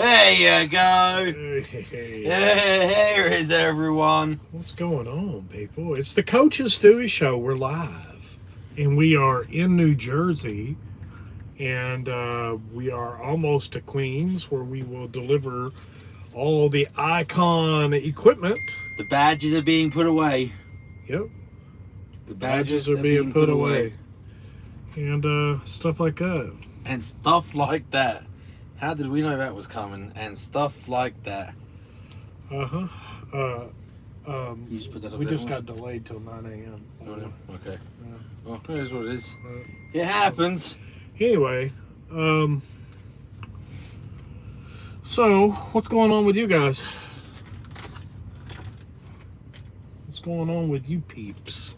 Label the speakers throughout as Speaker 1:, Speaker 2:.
Speaker 1: There you go.
Speaker 2: Hey,
Speaker 1: Here is everyone.
Speaker 2: what's going on, people? It's the Coach and Stewie Show. We're live, and we are in New Jersey, and we are almost to Queens, where we will deliver all the Icon equipment.
Speaker 1: The badges are being put away.
Speaker 2: Yep,
Speaker 1: The
Speaker 2: badges are being put away, and stuff like that.
Speaker 1: And stuff like that. How did we know that was coming? And stuff like that.
Speaker 2: Uh-huh.
Speaker 1: You just put that up
Speaker 2: We
Speaker 1: there,
Speaker 2: just
Speaker 1: huh?
Speaker 2: got delayed till 9 a.m.
Speaker 1: Oh, no. Okay.
Speaker 2: Yeah.
Speaker 1: Well, it is what it is.
Speaker 2: Uh,
Speaker 1: It happens.
Speaker 2: Anyway, so what's going on with you guys? What's going on with you peeps?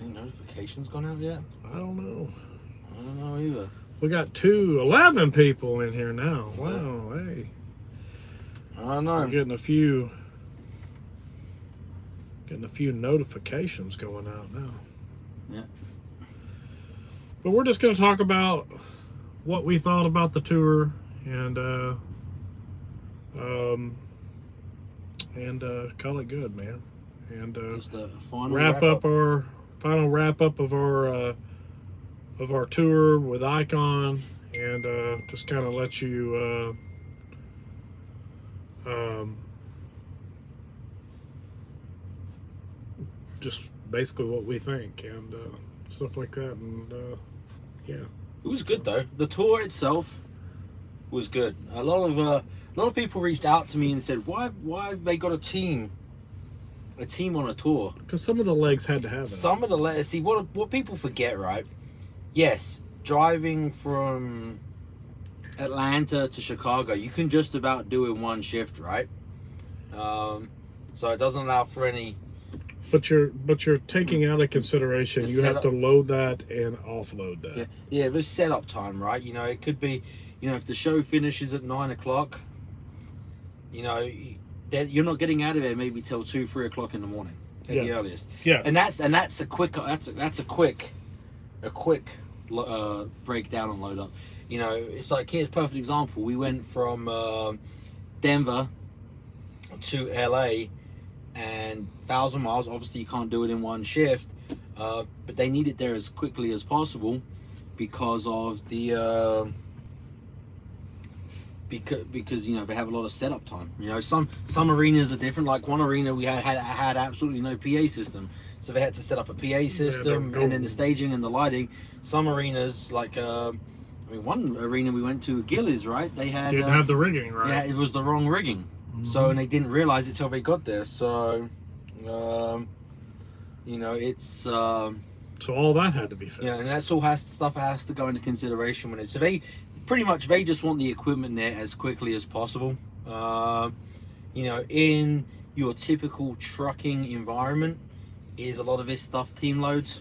Speaker 1: Any notifications gone out yet?
Speaker 2: I don't know.
Speaker 1: I don't know either.
Speaker 2: We got 11 people in here now. Wow, hey.
Speaker 1: I don't
Speaker 2: I'm
Speaker 1: know.
Speaker 2: getting a few notifications going out now.
Speaker 1: Yeah.
Speaker 2: But we're just going to talk about what we thought about the tour and call it good, man. And
Speaker 1: Just a final
Speaker 2: final wrap up of our tour with Icon, and just kind of let you just basically what we think and stuff like that, and yeah.
Speaker 1: It was good though. The tour itself was good. A lot of people reached out to me and said, "Why have they got a team on a tour?"
Speaker 2: Because some of the legs had to have it.
Speaker 1: Some of the letters. See what people forget, right? Yes, driving from Atlanta to Chicago, you can just about do it in one shift, right? So it doesn't allow for any.
Speaker 2: But you're taking out of consideration
Speaker 1: The
Speaker 2: you have
Speaker 1: setup.
Speaker 2: to load that and offload that.
Speaker 1: Yeah, there's setup time, right? You know, it could be, you know, if the show finishes at 9 o'clock, you know, then you're not getting out of there maybe till 2-3 o'clock in the morning at the earliest.
Speaker 2: Yeah.
Speaker 1: And that's a quick breakdown and load up. You know, it's like, here's a perfect example. We went from Denver to LA, and 1,000 miles. Obviously, you can't do it in one shift, but they need it there as quickly as possible because of the because you know they have a lot of setup time. You know, some arenas are different. Like one arena, we had absolutely no PA system, so they had to set up a PA system, and then the staging and the lighting. Some arenas, like I mean, one arena we went to, Gillies, right? They had
Speaker 2: Didn't have the rigging, right?
Speaker 1: yeah, it was the wrong rigging. So, and they didn't realize it till they got there. So, you know, it's
Speaker 2: So all that had to be fixed.
Speaker 1: yeah, and that's all stuff has to go into consideration when it's. So they just want the equipment there as quickly as possible. You know, in your typical trucking environment, is a lot of this stuff team loads?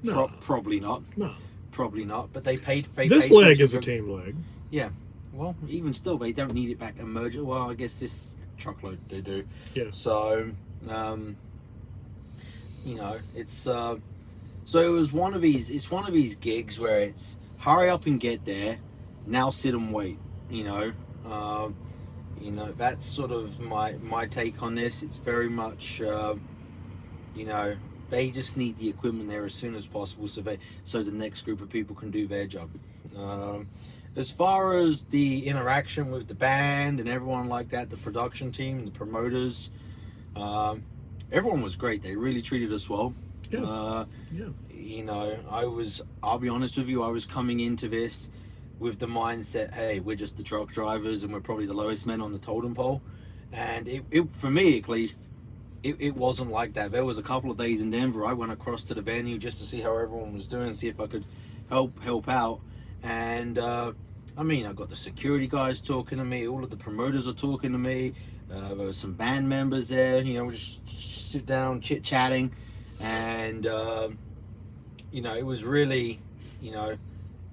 Speaker 2: No.
Speaker 1: Probably not.
Speaker 2: No.
Speaker 1: Probably not. But they paid.
Speaker 2: This leg is a team leg.
Speaker 1: Yeah. Well, even still, they don't need it back emergent. Well, I guess this truckload they do.
Speaker 2: Yeah.
Speaker 1: So, you know, it's so it was one of these. It's one of these gigs where it's hurry up and get there. Now sit and wait. You know, that's sort of my take on this. It's very much, you know, they just need the equipment there as soon as possible, so the next group of people can do their job. As far as the interaction with the band and everyone like that, the production team, the promoters, everyone was great. They really treated us well.
Speaker 2: Yeah. Yeah.
Speaker 1: You know, I'll be honest with you, I was coming into this with the mindset, hey, we're just the truck drivers and we're probably the lowest men on the totem pole. And it for me at least, it wasn't like that. There was a couple of days in Denver, I went across to the venue just to see how everyone was doing, see if I could help out. And I mean, I got the security guys talking to me, all of the promoters are talking to me, there were some band members there, you know, we just sit down chit-chatting, and you know, it was really, you know,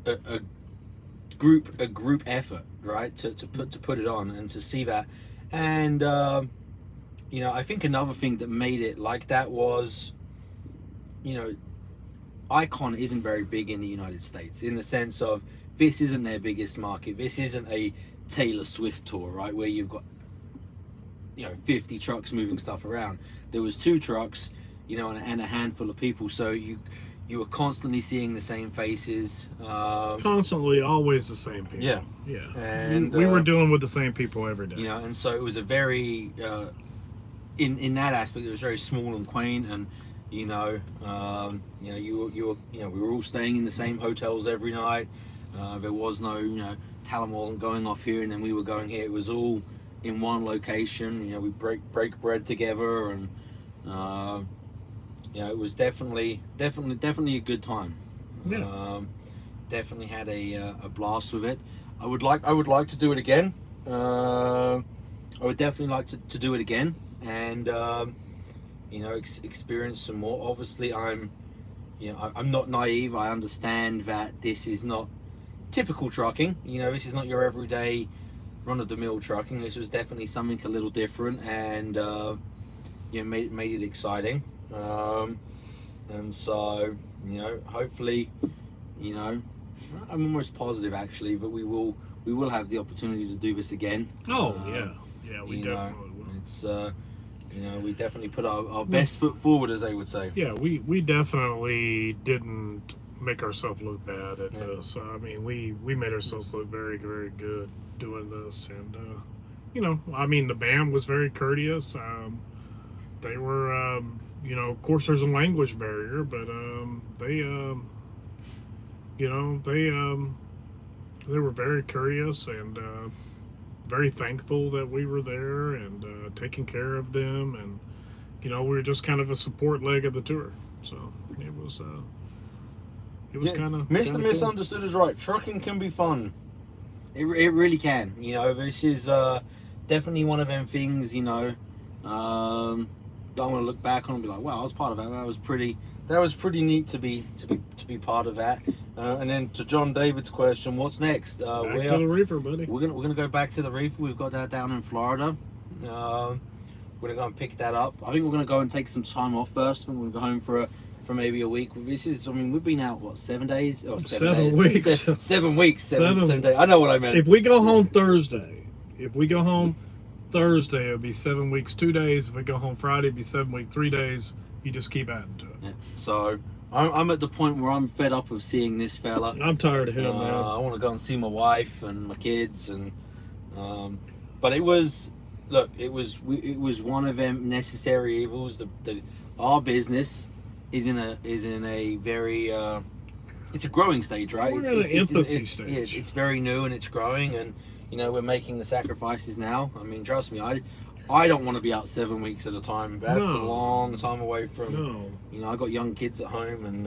Speaker 1: a group effort, right, to put it on and to see that. And you know, I think another thing that made it like that was, you know, Icon isn't very big in the United States, in the sense of this isn't their biggest market. This isn't a Taylor Swift tour, right, where you've got 50 trucks moving stuff around. There was 2 trucks, and a handful of people, so you were constantly seeing the same faces.
Speaker 2: Constantly, always the same people.
Speaker 1: Yeah. And
Speaker 2: we were dealing with the same people every day.
Speaker 1: And so it was a very in that aspect, it was very small and quaint, and we were all staying in the same hotels every night. There was no Talon wasn't going off here and then we were going here. It was all in one location. We break bread together, and it was definitely a good time.
Speaker 2: Yeah.
Speaker 1: Definitely had a blast with it. I would like to do it again. I would definitely like to do it again, and experience some more. Obviously, I'm not naive. I understand that this is not typical trucking. This is not your everyday run-of-the-mill trucking. This was definitely something a little different, and made it exciting. And so hopefully, I'm almost positive actually that we will have the opportunity to do this again.
Speaker 2: Oh yeah, we definitely will.
Speaker 1: It's we definitely put our best foot forward, as they would say.
Speaker 2: Yeah, we definitely didn't make ourselves look bad at this. I mean, we made ourselves look very, very good doing this, and the band was very courteous. They were, of course, there's a language barrier, but they were very courteous and very thankful that we were there and taking care of them, and we were just kind of a support leg of the tour. So it was kind of
Speaker 1: Mr. Misunderstood is right. Trucking can be fun. It really can. This is definitely one of them things. Don't want to look back on and be like, wow, I was part of that. That was pretty neat to be part of that. And then to John David's question, what's next?
Speaker 2: Back to the reefer, buddy.
Speaker 1: We're gonna go back to the reefer. We've got that down in Florida. We're gonna go and pick that up. I think we're gonna go and take some time off first. We're gonna go home for maybe a week. We've been out 7 days? Oh,
Speaker 2: 7 weeks.
Speaker 1: 7 weeks. 7 days. I know what I meant.
Speaker 2: If we go home Thursday, it'll be 7 weeks, 2 days. If we go home Friday, it'll be 7 weeks, 3 days. You just keep adding to it.
Speaker 1: Yeah. So I'm at the point where I'm fed up of seeing this fella.
Speaker 2: I'm tired of him, man.
Speaker 1: I want to go and see my wife and my kids, and but it was one of them necessary evils. Our business is in a very it's a growing stage, right?
Speaker 2: We're in an infancy stage.
Speaker 1: It's very new and it's growing, and we're making the sacrifices now. I mean, trust me, I don't want to be out 7 weeks at a time. That's a long time away from. I got young kids at home, and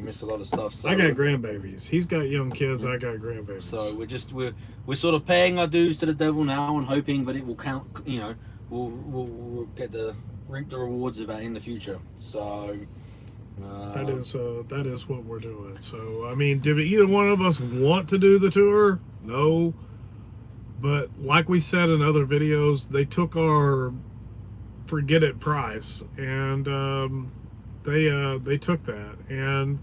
Speaker 1: miss a lot of stuff. So
Speaker 2: I got grandbabies. He's got young kids. I got grandbabies.
Speaker 1: So we're sort of paying our dues to the devil now, and hoping that it will count. We'll reap the rewards of that in the future. So
Speaker 2: that is what we're doing. So I mean, did either one of us want to do the tour? No. But like we said in other videos, they took our forget it price, and they took that. And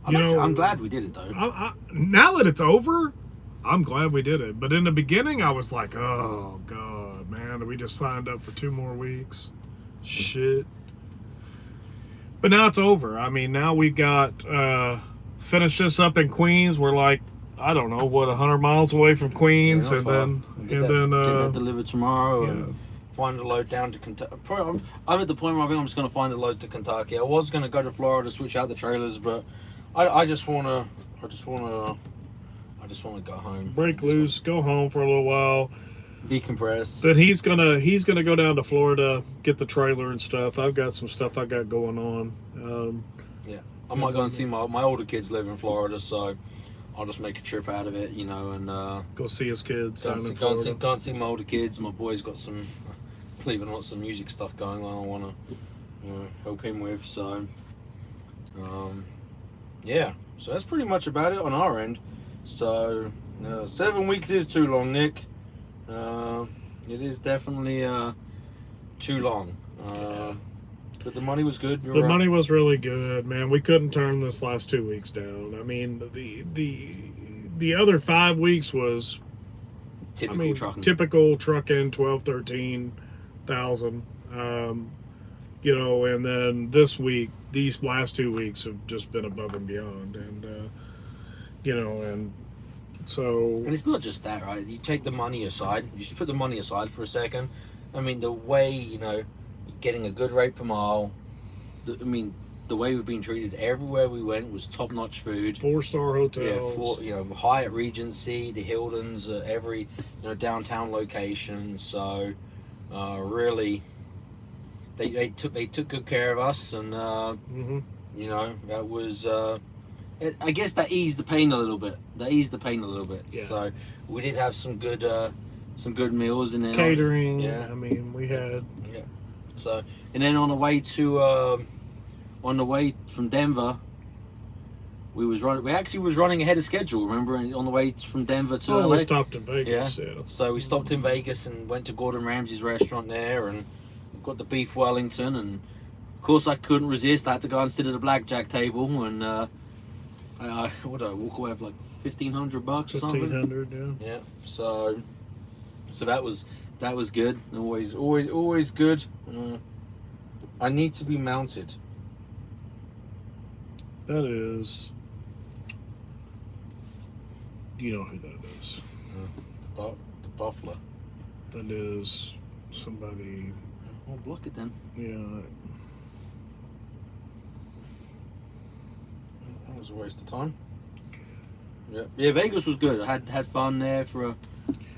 Speaker 1: I'm glad we did it though.
Speaker 2: Now that it's over, I'm glad we did it. But in the beginning, I was like, oh god, man, we just signed up for 2 more weeks. Shit. But now it's over. I mean, now we got finished this up in Queens. We're like, I don't know, 100 miles away from Queens,
Speaker 1: get
Speaker 2: then
Speaker 1: that delivered tomorrow, and find the load down to Kentucky. I'm at the point where I think I'm just going to find the load to Kentucky. I was going to go to Florida, switch out the trailers, but I just want to go home,
Speaker 2: break loose, go home for a little while,
Speaker 1: decompress.
Speaker 2: Then he's gonna go down to Florida, get the trailer and stuff. I've got some stuff I got going on.
Speaker 1: I might go and see my older kids live in Florida, so I'll just make a trip out of it, and
Speaker 2: go see his kids.
Speaker 1: Go and see my older kids. My boy's got some, believe it or not, some music stuff going on. I want to, help him with. So, so that's pretty much about it on our end. So, 7 weeks is too long, Nick. It is definitely too long. But the money was good.
Speaker 2: The money was really good, man. We couldn't turn this last 2 weeks down. I mean, the other 5 weeks was
Speaker 1: typical trucking.
Speaker 2: Typical trucking, 12, 13,000. You know, and then this week, these last 2 weeks have just been above and beyond, and you know, and so.
Speaker 1: And it's not just that, right? You take the money aside. You just put the money aside for a second. I mean, the way, you know, getting a good rate per mile. The way we've been treated everywhere we went was top-notch food.
Speaker 2: 4-star hotels.
Speaker 1: Yeah, Hyatt Regency, the Hiltons, every downtown location. So really, they took good care of us, and you know, that was. I guess that eased the pain a little bit.
Speaker 2: Yeah.
Speaker 1: So we did have some good meals, and then
Speaker 2: catering. Yeah, I mean, we had.
Speaker 1: Yeah. So, and then on the way from Denver, we actually was running ahead of schedule. Remember, on the way from Denver to LA.
Speaker 2: We stopped in Vegas. Yeah.
Speaker 1: So we stopped in Vegas and went to Gordon Ramsay's restaurant there, and got the beef Wellington, and of course I couldn't resist. I had to go and sit at the blackjack table, and I walk away with like $1,500 or something.
Speaker 2: $1,500, yeah.
Speaker 1: Yeah. So that was good. Always good. I need to be mounted.
Speaker 2: That is. You know who that is?
Speaker 1: The Buffalo.
Speaker 2: That is somebody.
Speaker 1: I'll block it then.
Speaker 2: Yeah.
Speaker 1: That was a waste of time. Yeah. Vegas was good. I had fun there for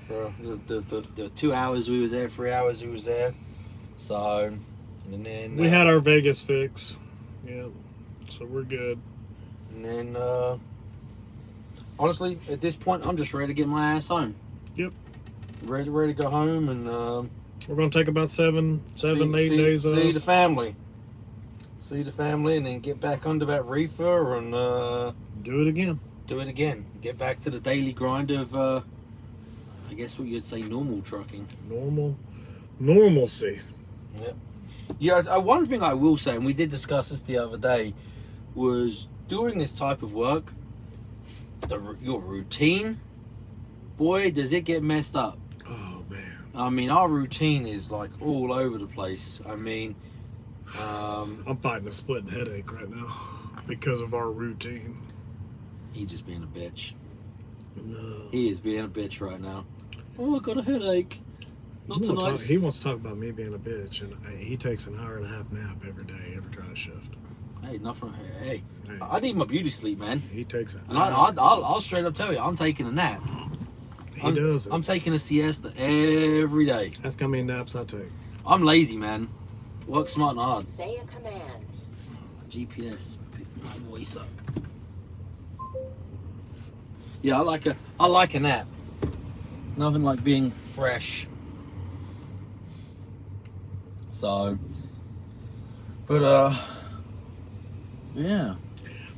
Speaker 1: the 2 hours we was there, 3 hours we was there. So, and then
Speaker 2: we had our Vegas fix. Yeah. So we're good.
Speaker 1: And then, honestly, at this point, I'm just ready to get my ass home.
Speaker 2: Yep.
Speaker 1: Ready to go home, and
Speaker 2: we're gonna take about 8 days off.
Speaker 1: See the family, and then get back under that reefer and
Speaker 2: do it again.
Speaker 1: Get back to the daily grind of, I guess what you'd say, normal trucking.
Speaker 2: Normalcy.
Speaker 1: Yep. Yeah. One thing I will say, and we did discuss this the other day, was doing this type of work, your routine, boy, does it get messed up.
Speaker 2: Oh man.
Speaker 1: I mean, our routine is like all over the place. I mean,
Speaker 2: I'm fighting a splitting headache right now because of our routine.
Speaker 1: He's just being a bitch.
Speaker 2: No.
Speaker 1: He is being a bitch right now. Oh, I got a headache. Not tonight.
Speaker 2: He wants to talk about me being a bitch, and he takes an hour and a half nap every day, every dry shift.
Speaker 1: Hey, nothing. Hey, I need my beauty sleep, man.
Speaker 2: He takes it.
Speaker 1: And I'll straight up tell you, I'm taking a nap.
Speaker 2: He does it.
Speaker 1: I'm taking a siesta every day.
Speaker 2: Ask how many naps I take.
Speaker 1: I'm lazy, man. Work smart and hard.
Speaker 3: Say a command.
Speaker 1: GPS, pick my voice up. Yeah, I like a nap. Nothing like being fresh. So, but yeah.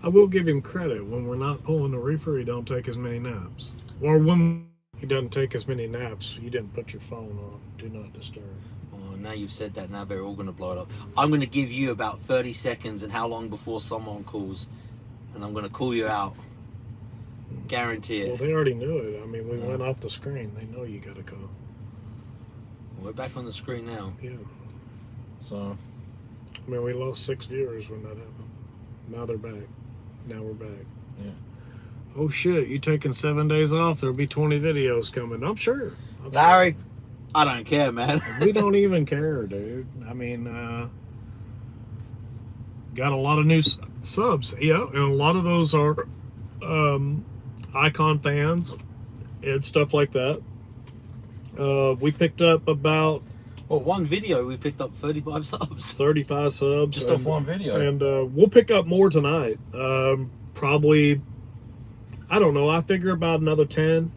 Speaker 2: I will give him credit. When we're not pulling the reefer, he don't take as many naps. Or when he doesn't take as many naps, you didn't put your phone on. Do not disturb.
Speaker 1: Oh, now you've said that, now they're all going to blow it up. I'm going to give you about 30 seconds and how long before someone calls. And I'm going to call you out. Guarantee it.
Speaker 2: Well, they already knew it. I mean, we went off the screen. They know you got to call.
Speaker 1: We're back on the screen now.
Speaker 2: Yeah.
Speaker 1: So.
Speaker 2: I mean, we lost 6 viewers when that happened. Now they're back. Now we're back.
Speaker 1: Yeah.
Speaker 2: Oh shit, you taking 7 days off? There'll be 20 videos coming. I'm sure.
Speaker 1: Larry, I don't care, man.
Speaker 2: We don't even care, dude. I mean, got a lot of new subs. Yeah, and a lot of those are Icon fans and stuff like that. We picked up about...
Speaker 1: Well, one video, we picked up 35 subs.
Speaker 2: 35 subs.
Speaker 1: Just off one video.
Speaker 2: And we'll pick up more tonight. Probably, I don't know, I figure about another 10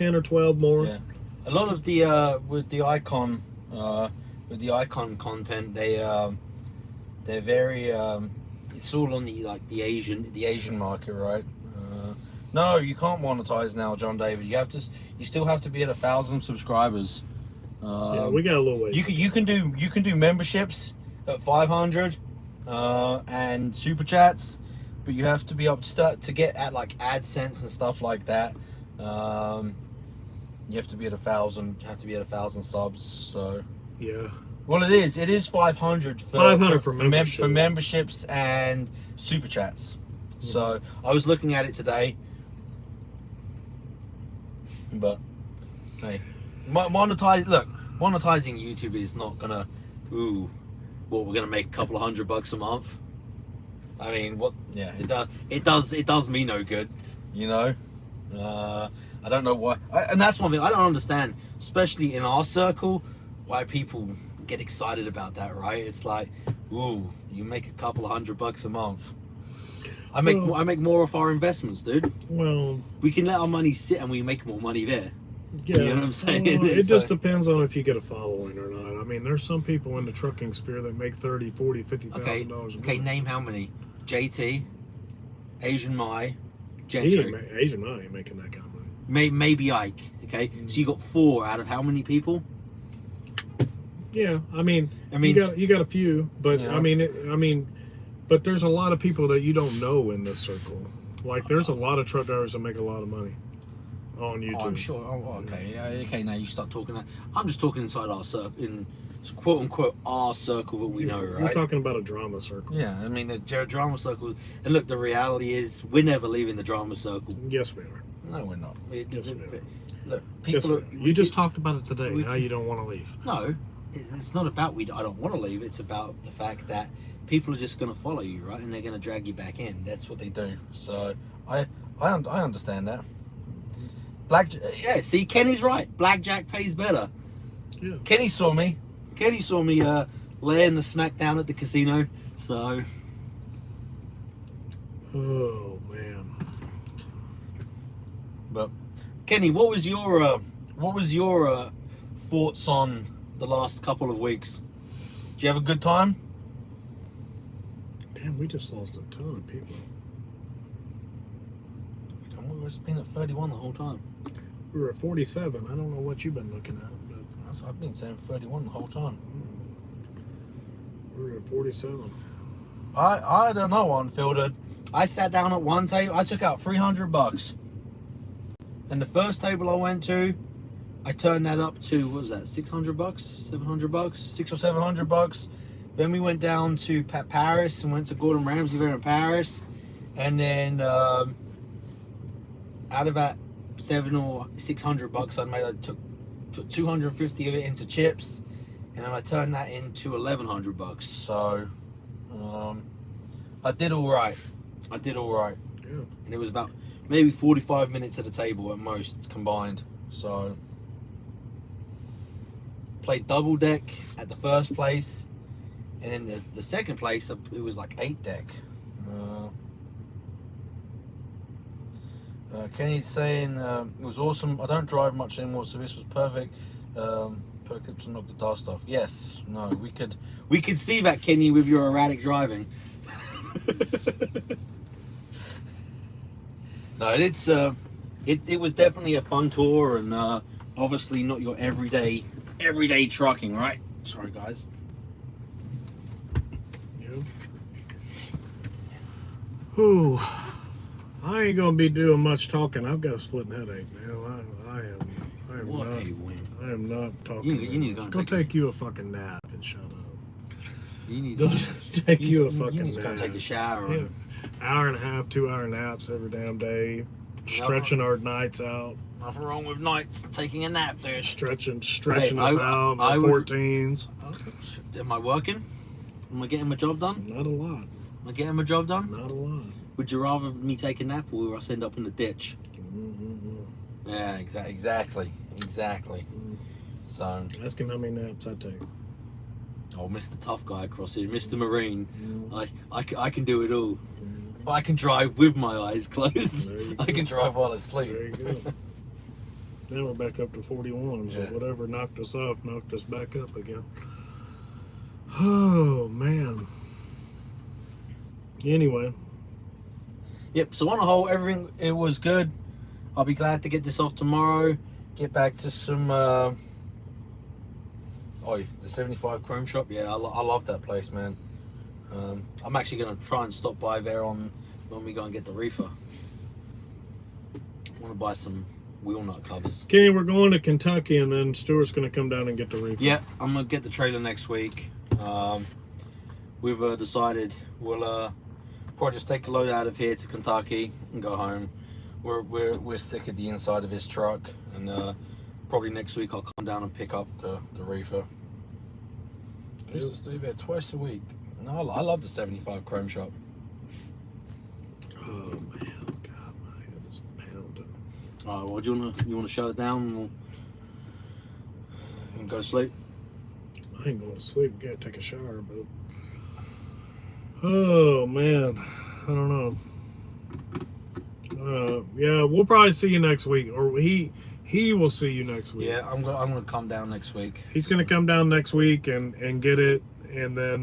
Speaker 2: or 12 more.
Speaker 1: Yeah. A lot of the, with the Icon content, they're very, it's all on the Asian market, right? No, you can't monetize now, John David. You still have to be at 1,000 subscribers.
Speaker 2: Yeah, we got a little ways.
Speaker 1: You can do memberships at 500 and super chats, but you have to be up to start to get at like AdSense and stuff like that. You have to be at 1,000. You have to be at 1,000 subs. So
Speaker 2: Yeah.
Speaker 1: well, it is 500 for
Speaker 2: 500 for membership.
Speaker 1: for memberships and super chats. So I was looking at it today, but hey, monetizing YouTube is not gonna. We're gonna make a couple of $100 a month. I mean, what? Yeah, it does me no good, you know. I don't know why, and that's one thing I don't understand, especially in our circle, why people get excited about that, right? It's like, ooh, you make a couple of $100 a month. I make more of our investments, dude.
Speaker 2: Well,
Speaker 1: We can let our money sit and we make more money there.
Speaker 2: yeah.
Speaker 1: You know what I'm saying?
Speaker 2: Well, it
Speaker 1: It's
Speaker 2: just
Speaker 1: like-
Speaker 2: depends on if you get a following or not. I mean, there's some people in the trucking sphere that make $30,000, $40,000, $50,000 a month.
Speaker 1: Okay, name how many? JT, Asian Mai,
Speaker 2: He ain't
Speaker 1: Gentry,
Speaker 2: Asian man ain't making that kind of money.
Speaker 1: maybe Ike. Okay, so you got 4 out of how many people?
Speaker 2: Yeah, I mean,
Speaker 1: I mean,
Speaker 2: you got a few, but
Speaker 1: Yeah.
Speaker 2: I mean, but there's a lot of people that you don't know in this circle. Like, there's a lot of truck drivers that make a lot of money on YouTube.
Speaker 1: oh, I'm sure. Oh, okay, okay. Now you start talking that. I'm just talking inside our circle, in quote unquote our circle that we know,
Speaker 2: You're
Speaker 1: right?
Speaker 2: talking about a drama circle.
Speaker 1: Yeah, I mean the drama circle. And look, the reality is we're never leaving the drama circle.
Speaker 2: Yes, we are.
Speaker 1: No, we're not.
Speaker 2: Yes, we are.
Speaker 1: Look,
Speaker 2: Yes,
Speaker 1: people.
Speaker 2: we are. You just talked about it today.
Speaker 1: we-
Speaker 2: Now you don't want to leave.
Speaker 1: No, it's not about I don't want to leave. It's about the fact that people are just going to follow you, right? And they're going to drag you back in. That's what they do. So I understand that. Yeah, see, Kenny's right. Blackjack pays better.
Speaker 2: Yeah.
Speaker 1: Kenny saw me laying the smack down at the casino. So
Speaker 2: Oh man.
Speaker 1: but Kenny, what was your thoughts on the last couple of weeks? Did you have a good time?
Speaker 2: Damn, we just lost a ton of people.
Speaker 1: We've been at 31 the whole time.
Speaker 2: We were at 47. I don't know what you've been looking at, but
Speaker 1: I've been saying 31 the whole time.
Speaker 2: we were at 47.
Speaker 1: I don't know, Unfiltered. I sat down at one table. I took out $300, and the first table I went to, I turned that up to, what was that, $600, $700, $600 or $700. Then we went down to Paris and went to Gordon Ramsay there in Paris, and then out of that $700 or $600 I made, I put 250 of it into chips, and then I turned that into $1,100. So I did all right.
Speaker 2: Yeah.
Speaker 1: And it was about maybe 45 minutes at a table at most combined. So played double deck at the first place, and then the second place it was like 8 deck. Kenny's saying it was awesome. I don't drive much anymore, so this was perfect. Per clips and knock the dust off. Yes, no, we could see that, Kenny, with your erratic driving. No, it was definitely a fun tour, and obviously not your everyday trucking, right? Sorry, guys.
Speaker 2: Yeah. Whew. I ain't gonna be doing much talking. I've got a splitting headache, man. I am
Speaker 1: What
Speaker 2: not.
Speaker 1: a win!
Speaker 2: I am not talking.
Speaker 1: You need to go and
Speaker 2: Go
Speaker 1: take
Speaker 2: take you a fucking nap and shut up.
Speaker 1: You need
Speaker 2: Go
Speaker 1: to
Speaker 2: take you a fucking
Speaker 1: You need to go
Speaker 2: nap.
Speaker 1: take a shower.
Speaker 2: Yeah. Hour and a half, 2-hour naps every damn day. Stretching our nights out.
Speaker 1: Nothing wrong with nights taking a nap, dude.
Speaker 2: Stretching
Speaker 1: Hey,
Speaker 2: us out.
Speaker 1: I
Speaker 2: Our
Speaker 1: would-
Speaker 2: 14s.
Speaker 1: Am I working? Am I getting my job done?
Speaker 2: Not a lot.
Speaker 1: Am I getting my job done?
Speaker 2: Not a lot.
Speaker 1: Would you rather me take a nap or us end up in the ditch?
Speaker 2: Mm-hmm.
Speaker 1: Yeah, exactly. So,
Speaker 2: Ask him how many naps I take.
Speaker 1: oh, Mr. Tough Guy across here, Mr. Marine.
Speaker 2: Mm-hmm.
Speaker 1: I can do it all. I can drive with my eyes closed.
Speaker 2: There you
Speaker 1: I
Speaker 2: go.
Speaker 1: can drive while asleep.
Speaker 2: There you go. Now we're back up to 41. So
Speaker 1: Yeah.
Speaker 2: whatever knocked us off knocked us back up again. Oh, man. Anyway.
Speaker 1: Yep, so on the whole, everything, it was good. I'll be glad to get this off tomorrow. Get back to some Oh, the 75 Chrome Shop. Yeah, I love that place, man. I'm actually gonna try and stop by there on when we go and get the reefer. I want to buy some wheel nut covers.
Speaker 2: Kenny, we're going to Kentucky, and then Stuart's going to come down and get the reefer.
Speaker 1: Yeah, I'm gonna get the trailer next week. We've decided we'll probably just take a load out of here to Kentucky and go home. We're sick of the inside of his truck, and probably next week I'll come down and pick up the reefer. I used to stay there twice a week. No, I love the 75 Chrome Shop.
Speaker 2: Oh man, God, my head is pounding.
Speaker 1: Well, do you wanna shut it down and go to sleep?
Speaker 2: I ain't going to sleep. Got to take a shower, but oh man, I don't know. Yeah, we'll probably see you next week, or he will see you next week.
Speaker 1: Yeah, I'm gonna come down next week.
Speaker 2: He's gonna come down next week and get it, and then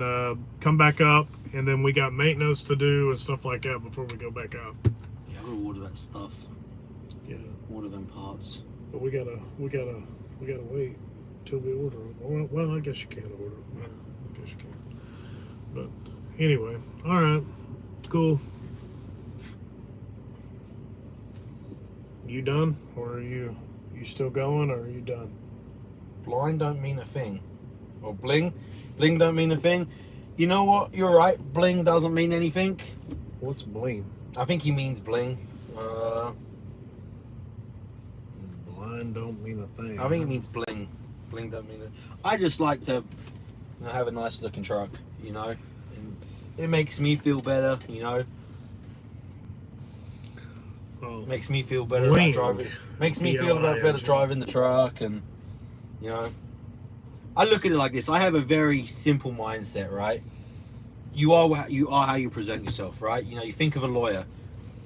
Speaker 2: come back up, and then we got maintenance to do and stuff like that before we go back up.
Speaker 1: Yeah, I'm gonna order that stuff.
Speaker 2: Yeah,
Speaker 1: Order them parts.
Speaker 2: but we gotta wait till we order them. Well, I guess you can't order them. Yeah, I guess you can. But anyway, all right, cool. You done, or are you still going, or are you done?
Speaker 1: Blind don't mean a thing. Or bling don't mean a thing. You know what? You're right. Bling doesn't mean anything.
Speaker 2: What's bling?
Speaker 1: I think he means bling.
Speaker 2: Blind don't mean a thing.
Speaker 1: I think it means bling. Bling don't mean it. I just like to have a nice looking truck, you know. And it makes me feel better, you know.
Speaker 2: Oh,
Speaker 1: Makes me feel better
Speaker 2: Bling.
Speaker 1: about driving. Makes me feel about better
Speaker 2: B-L-I-N-G.
Speaker 1: driving the truck, and you know. I look at it like this. I have a very simple mindset, right? You are how you present yourself, right? You know, you think of a lawyer,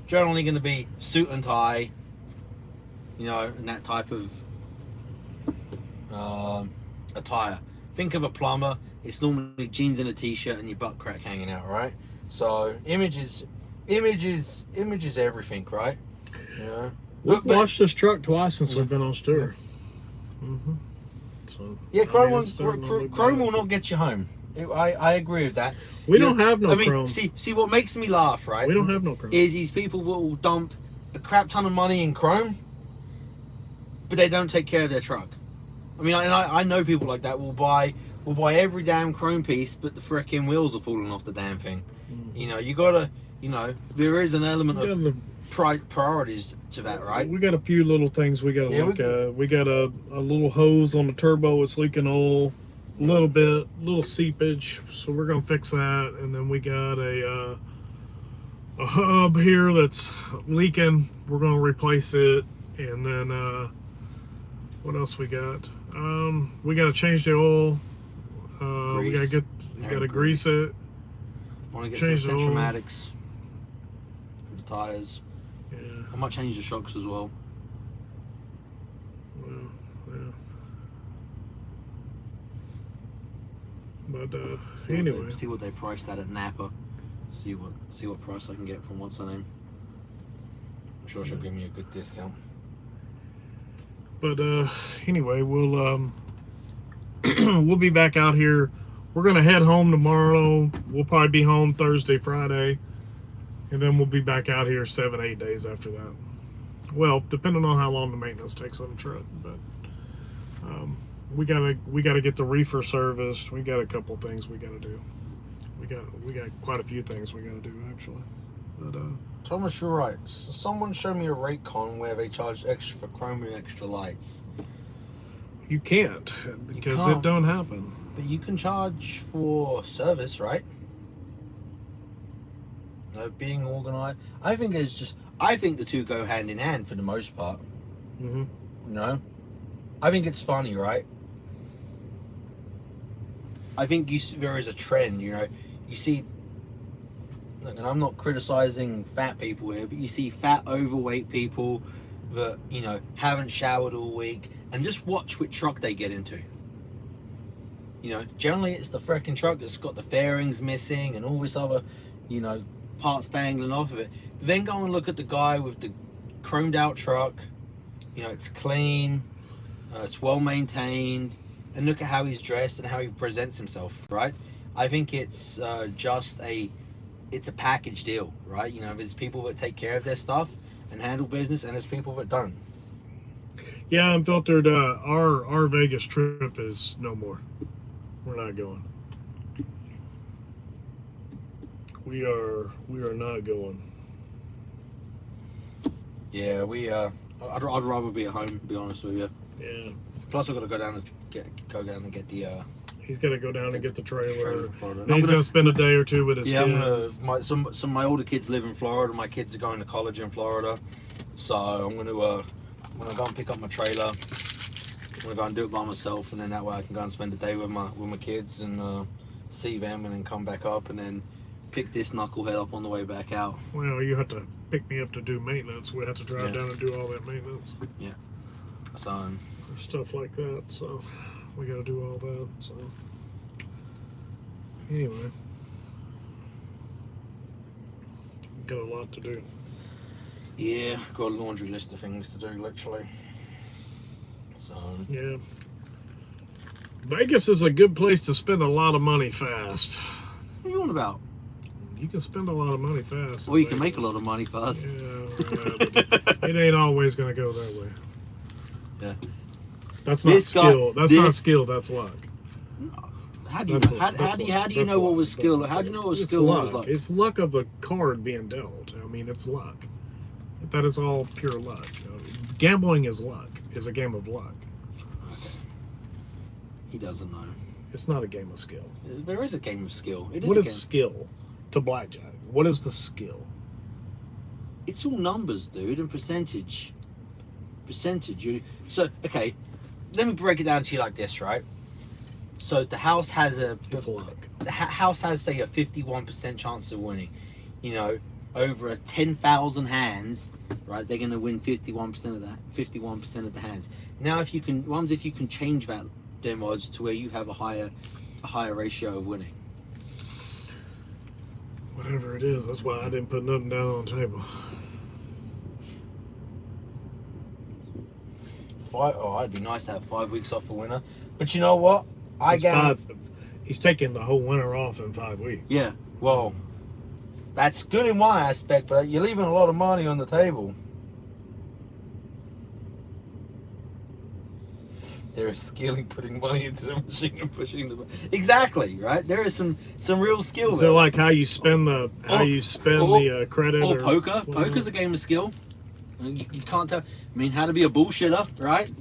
Speaker 1: generally going to be suit and tie, you know, and that type of attire. Think of a plumber. It's normally jeans and a t-shirt and your butt crack hanging out, right? So image is everything, right? You know.
Speaker 2: we've washed this truck twice since we've been on tour. Mm-hmm. So
Speaker 1: Yeah,
Speaker 2: I
Speaker 1: Chrome,
Speaker 2: mean, it's starting to look
Speaker 1: Chrome
Speaker 2: bad.
Speaker 1: will not get you home. I agree with that.
Speaker 2: We
Speaker 1: You
Speaker 2: don't
Speaker 1: know,
Speaker 2: have no
Speaker 1: I mean,
Speaker 2: Chrome.
Speaker 1: see what makes me laugh, right?
Speaker 2: We don't have no Chrome.
Speaker 1: Is these people will dump a crap ton of money in Chrome, but they don't take care of their truck. I mean, I know people like that will buy every damn Chrome piece, but the frickin' wheels are falling off the damn thing.
Speaker 2: Mhm.
Speaker 1: You know, you gotta, you know, there is an element
Speaker 2: We
Speaker 1: of
Speaker 2: got
Speaker 1: priorities to that, right?
Speaker 2: We got a few little things we got to
Speaker 1: Yeah,
Speaker 2: look at. We got a little hose on the turbo. It's leaking oil, little seepage. So we're gonna fix that. And then we got a hub here that's leaking. We're gonna replace it. And then what else we got? We got to change the oil. We
Speaker 1: Grease.
Speaker 2: got to grease it.
Speaker 1: Want to get
Speaker 2: Change
Speaker 1: some
Speaker 2: the oil.
Speaker 1: Centromatics for the tires.
Speaker 2: Yeah.
Speaker 1: I might change the shocks as well.
Speaker 2: Well, yeah. But anyway,
Speaker 1: See what they priced that at Napa. See what price I can get from what's her name. I'm sure she'll give me a good discount.
Speaker 2: but anyway, we'll we'll be back out here. We're gonna head home tomorrow. We'll probably be home Thursday, Friday, and then we'll be back out here 7-8 days after that. Well, depending on how long the maintenance takes on the truck, but we gotta get the reefer serviced. We got a couple things we gotta do. We got quite a few things we gotta do actually. But
Speaker 1: Thomas, you're right. Someone showed me a Raycon where they charge extra for chrome and extra lights.
Speaker 2: you can't because it
Speaker 1: can't.
Speaker 2: don't happen.
Speaker 1: But you can charge for service, right? No, being organized. I think the two go hand in hand for the most part.
Speaker 2: Mm-hmm.
Speaker 1: You know? I think it's funny, right? I think there is a trend, you know. You see, and I'm not criticizing fat people here, but you see fat, overweight people that, you know, haven't showered all week, and just watch which truck they get into. You know, generally it's the freaking truck that's got the fairings missing and all this other, you know, parts dangling off of it. But then go and look at the guy with the chromed out truck. You know, it's clean, it's well maintained. and look at how he's dressed and how he presents himself, right? I think it's it's a package deal, right? You know, there's people that take care of their stuff and handle business, and there's people that don't.
Speaker 2: Yeah, Unfiltered. Our Vegas trip is no more. We're not going. We are not going.
Speaker 1: Yeah, I'd rather be at home, to be honest with you.
Speaker 2: Yeah.
Speaker 1: Plus, I've got to go down and get the.
Speaker 2: He's got to go down and get the trailer.
Speaker 1: Florida.
Speaker 2: Then he's going to spend a day or two with his
Speaker 1: Yeah,
Speaker 2: kids.
Speaker 1: some of my older kids live in Florida. My kids are going to college in Florida, so I'm going to go and pick up my trailer. I'm going to go and do it by myself, and then that way I can go and spend the day with my kids and see them, and then come back up, and then pick this knucklehead up on the way back out.
Speaker 2: Well, you have to pick me up to do maintenance. We have to drive
Speaker 1: Yeah.
Speaker 2: down and do all that maintenance.
Speaker 1: So
Speaker 2: Stuff like that. So we got to do all that. So anyway, got a lot to do.
Speaker 1: yeah, got a laundry list of things to do, literally. So
Speaker 2: Yeah. Vegas is a good place to spend a lot of money fast.
Speaker 1: what are you on about?
Speaker 2: You can spend a lot of money fast.
Speaker 1: Or you can make a lot of money fast.
Speaker 2: Yeah, but it ain't always going to go that way.
Speaker 1: Yeah.
Speaker 2: That's not
Speaker 1: This guy-
Speaker 2: skill. That's not skill. That's luck.
Speaker 1: How do you
Speaker 2: That's
Speaker 1: how do you know what was skill? How do you know what was
Speaker 2: It's
Speaker 1: skill? What
Speaker 2: luck.
Speaker 1: was luck?
Speaker 2: It's luck of the card being dealt. I mean, it's luck. That is all pure luck. Gambling is luck. Is a game of luck.
Speaker 1: He doesn't know.
Speaker 2: It's not a game of skill.
Speaker 1: There is a game of skill. It is
Speaker 2: What
Speaker 1: a
Speaker 2: is
Speaker 1: game.
Speaker 2: skill to blackjack? What is the skill?
Speaker 1: It's all numbers, dude, and percentage. So okay, let me break it down to you like this, right? So the house has
Speaker 2: It's luck.
Speaker 1: the house has say a 51% chance of winning. You know, over a 10,000 hands, right? They're going to win 51% of that. 51% of the hands. Now, if you can change that them odds to where you have a higher ratio of winning.
Speaker 2: Whatever it is, that's why I didn't put nothing down on the table.
Speaker 1: It'd be nice to have 5 weeks off for winter. But you know what?
Speaker 2: He's taking the whole winter off in 5 weeks.
Speaker 1: Yeah, well, that's good in one aspect, but you're leaving a lot of money on the table. There is skill in putting money into the machine and pushing the. Exactly, right? There is some real skill.
Speaker 2: Is
Speaker 1: there.
Speaker 2: it like how you spend the credit
Speaker 1: Or
Speaker 2: or
Speaker 1: poker?
Speaker 2: whatever?
Speaker 1: Poker's a game of skill. You can't tell. I mean, how to be a bullshitter, right?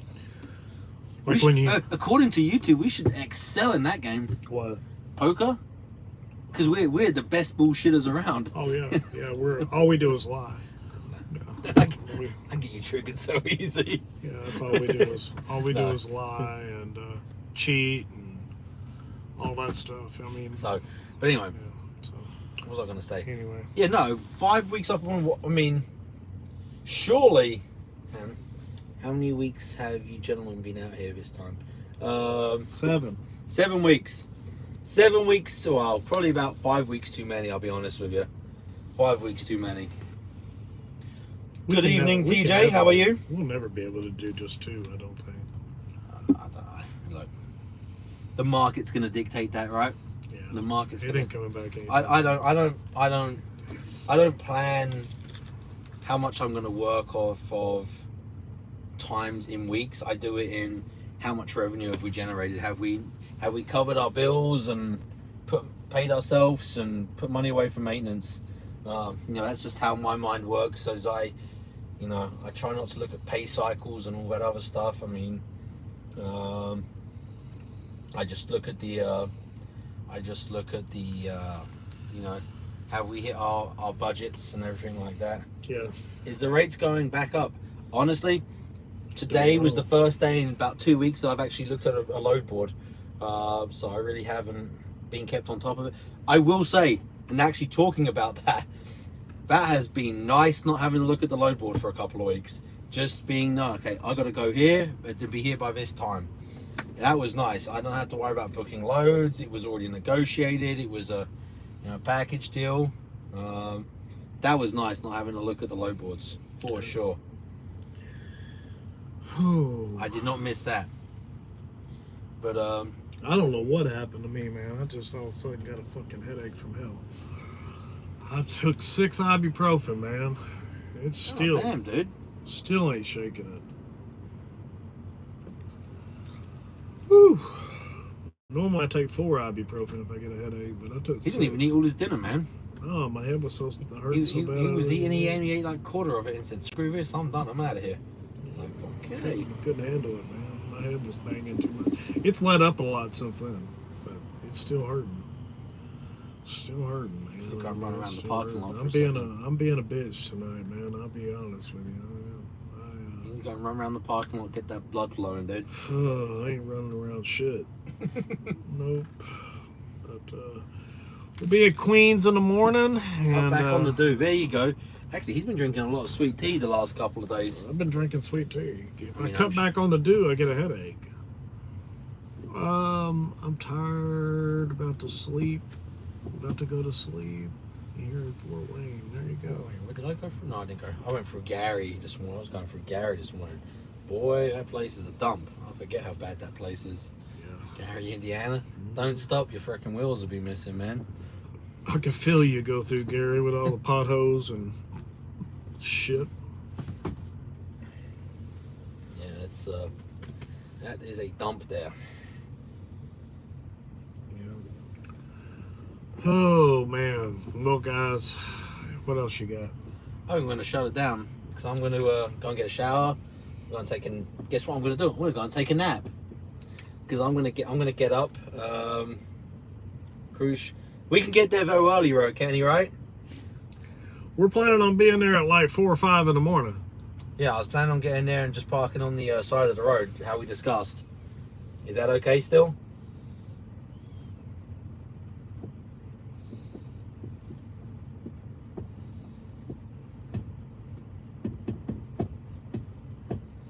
Speaker 2: Like when you
Speaker 1: according to YouTube, we should excel in that game.
Speaker 2: what?
Speaker 1: Poker, because we're the best bullshitters around.
Speaker 2: Oh yeah. We're all we do is lie.
Speaker 1: I get you triggered so easy.
Speaker 2: Yeah, that's all we do is lie and cheat and all that stuff. I mean,
Speaker 1: So, but anyway,
Speaker 2: yeah, so
Speaker 1: what was I going to say?
Speaker 2: anyway,
Speaker 1: Yeah, no, 5 weeks off. I mean, surely. Man, how many weeks have you gentlemen been out here this time?
Speaker 2: 7.
Speaker 1: 7 weeks. 7 weeks. Well, probably about 5 weeks too many. I'll be honest with you. 5 weeks too many. Good evening, TJ. How are you?
Speaker 2: We'll never be able to do just 2. I don't think.
Speaker 1: I don't know. Look, the market's going to dictate that, right?
Speaker 2: Yeah,
Speaker 1: The market's
Speaker 2: it
Speaker 1: going
Speaker 2: ain't
Speaker 1: to.
Speaker 2: coming back.
Speaker 1: I don't plan how much I'm going to work off of times in weeks. I do it in how much revenue have we generated? Have we covered our bills and paid ourselves and put money away for maintenance? That's just how my mind works. As I try not to look at pay cycles and all that other stuff. I mean, I just look at the have we hit our budgets and everything like that.
Speaker 2: Yeah.
Speaker 1: Is the rates going back up? Honestly, today was the first day in about 2 weeks that I've actually looked at a load board. So I really haven't been kept on top of it. I will say, and actually talking about that has been nice not having to look at the load board for a couple of weeks. Just being, okay, I got to go here, but to be here by this time. That was nice. I don't have to worry about booking loads. It was already negotiated. It was a package deal. That was nice not having to look at the load boards, for sure. I did not miss that. But
Speaker 2: I don't know what happened to me, man. I just all of a sudden got a fucking headache from hell. I took 6 ibuprofen, man. It's still,
Speaker 1: oh, damn, dude.
Speaker 2: still ain't shaking it. Whew. Normally I take 4 ibuprofen if I get a headache, but I took
Speaker 1: He
Speaker 2: 6.
Speaker 1: didn't even eat all his dinner, man.
Speaker 2: Oh, my head was so hurting
Speaker 1: He
Speaker 2: so bad.
Speaker 1: was eating. He ate like a quarter of it and said, "Screw this, I'm done. I'm out of here." He's like, "Okay."
Speaker 2: Couldn't handle it, man. My head was banging too much. It's let up a lot since then, but it's still hurting. Still hurting, man.
Speaker 1: So you can't run around the
Speaker 2: Still
Speaker 1: parking lot
Speaker 2: hurting.
Speaker 1: for a second.
Speaker 2: I'm being a bitch tonight, man. I'll be honest with you.
Speaker 1: You can go and run around the parking lot, get that blood flowing, dude.
Speaker 2: I ain't running around shit. Nope. But we'll be at Queens in the morning.
Speaker 1: I'm
Speaker 2: And
Speaker 1: back on the do. There you go. Actually, he's been drinking a lot of sweet tea the last couple of days.
Speaker 2: I've been drinking sweet tea. If I
Speaker 1: mean,
Speaker 2: cut back on the dew, I get a headache. I'm tired, about to sleep, about to go to sleep here in Fort Wayne. There you go.
Speaker 1: Wait, where did I go from? No, I didn't go. I went through Gary this morning. I was going through Gary this morning. Boy, that place is a dump. I forget how bad that place is.
Speaker 2: Yeah.
Speaker 1: Gary, Indiana. Don't stop. Your freaking wheels will be missing, man.
Speaker 2: I can feel you go through Gary with all the potholes and shit.
Speaker 1: Yeah, it's that is a dump there.
Speaker 2: Oh man, well guys, what else you got?
Speaker 1: I'm going to shut it down because I'm going to go and get a shower. I'm going to take and guess what I'm going to do? I'm going to go and take a nap because I'm going to get up. Cruise. We can get there very early, right, Kenny? Right?
Speaker 2: We're planning on being there at like 4 or 5 in the morning.
Speaker 1: Yeah, I was planning on getting there and just parking on the side of the road, how we discussed. Is that okay still?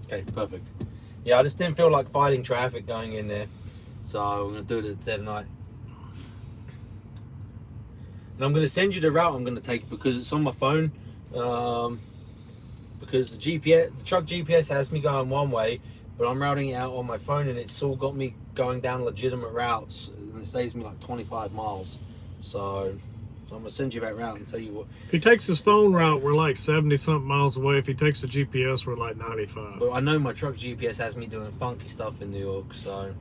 Speaker 1: Okay, perfect. Yeah, I just didn't feel like fighting traffic going in there, so I'm going to do it at dead of night. And I'm going to send you the route I'm going to take because it's on my phone. Because the GPS, the truck GPS has me going one way, but I'm routing it out on my phone, and it's all got me going down legitimate routes, and it saves me like 25 miles. So I'm going to send you that route and tell you what.
Speaker 2: If he takes his phone route, we're like 70-something miles away. If he takes the GPS, we're like 95.
Speaker 1: But I know my truck GPS has me doing funky stuff in New York, so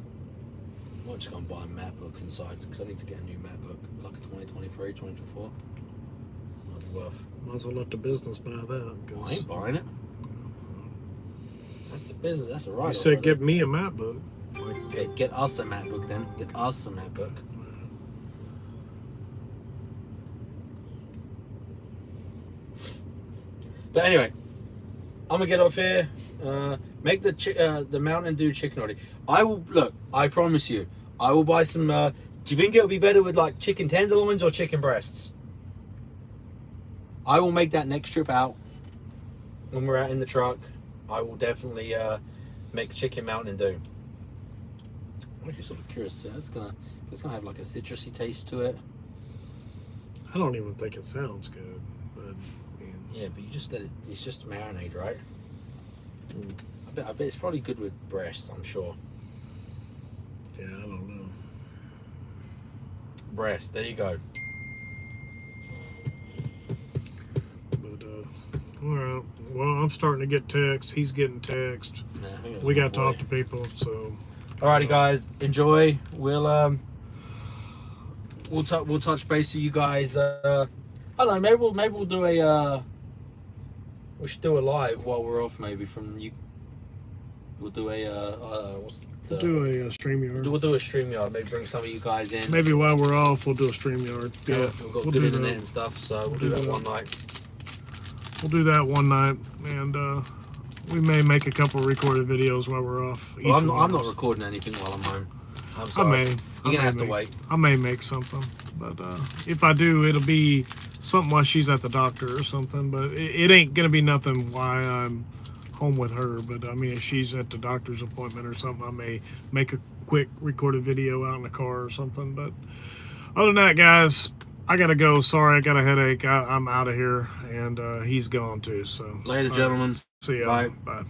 Speaker 1: I'm just going to buy a map book inside because I need to get a new map book, like a 2023, 2024. Might be worth.
Speaker 2: Might as well let the business buy that.
Speaker 1: Well, I ain't buying it. That's a business. That's a right.
Speaker 2: You said get me a map book.
Speaker 1: Yeah, get us a map book then. Get us a map book. But anyway, I'm gonna get off here. Make the Mountain Dew chicken order. I will look. I promise you, I will buy some. Do you think it'll be better with like chicken tenderloins or chicken breasts? I will make that next trip out when we're out in the truck. I will definitely make chicken Mountain Dew. I'm actually sort of curious. It's gonna have like a citrusy taste to it.
Speaker 2: I don't even think it sounds good, but
Speaker 1: yeah, but you just let it. It's just marinade, right? I bet it's probably good with breasts. I'm sure.
Speaker 2: Yeah, I don't know.
Speaker 1: Breast. There you go.
Speaker 2: But all right. Well, I'm starting to get texts. He's getting text.
Speaker 1: Yeah, I think it was
Speaker 2: We
Speaker 1: my
Speaker 2: got to
Speaker 1: boy.
Speaker 2: talk to people. So.
Speaker 1: Alrighty, guys. Enjoy. We'll touch base with you guys. I don't know. Maybe we'll do a. We should do a live while we're off. Maybe from you. We'll do a.
Speaker 2: We'll do a StreamYard.
Speaker 1: We'll do a StreamYard. Maybe bring some of you guys in.
Speaker 2: Maybe while we're off, we'll do a StreamYard. Yeah,
Speaker 1: We've got
Speaker 2: we'll
Speaker 1: good
Speaker 2: do
Speaker 1: internet
Speaker 2: that.
Speaker 1: and stuff, so we'll
Speaker 2: do
Speaker 1: do that
Speaker 2: that.
Speaker 1: one night.
Speaker 2: We'll do that one night, and we may make a couple recorded videos while we're off.
Speaker 1: Well,
Speaker 2: each
Speaker 1: I'm
Speaker 2: one of
Speaker 1: not
Speaker 2: us.
Speaker 1: recording anything while I'm home. I'm
Speaker 2: I
Speaker 1: sorry.
Speaker 2: may.
Speaker 1: You're
Speaker 2: I
Speaker 1: gonna
Speaker 2: may
Speaker 1: have to
Speaker 2: make-
Speaker 1: wait.
Speaker 2: I may make something, but if I do, it'll be something while she's at the doctor or something. But it ain't gonna be nothing while I'm home with her. But I mean, if she's at the doctor's appointment or something, I may make a quick recorded video out in the car or something. But other than that, guys, I gotta go. Sorry, I got a headache. I'm out of here, and he's gone too. So
Speaker 1: Later,
Speaker 2: all right.
Speaker 1: gentlemen.
Speaker 2: See ya.
Speaker 1: Bye.
Speaker 2: Bye.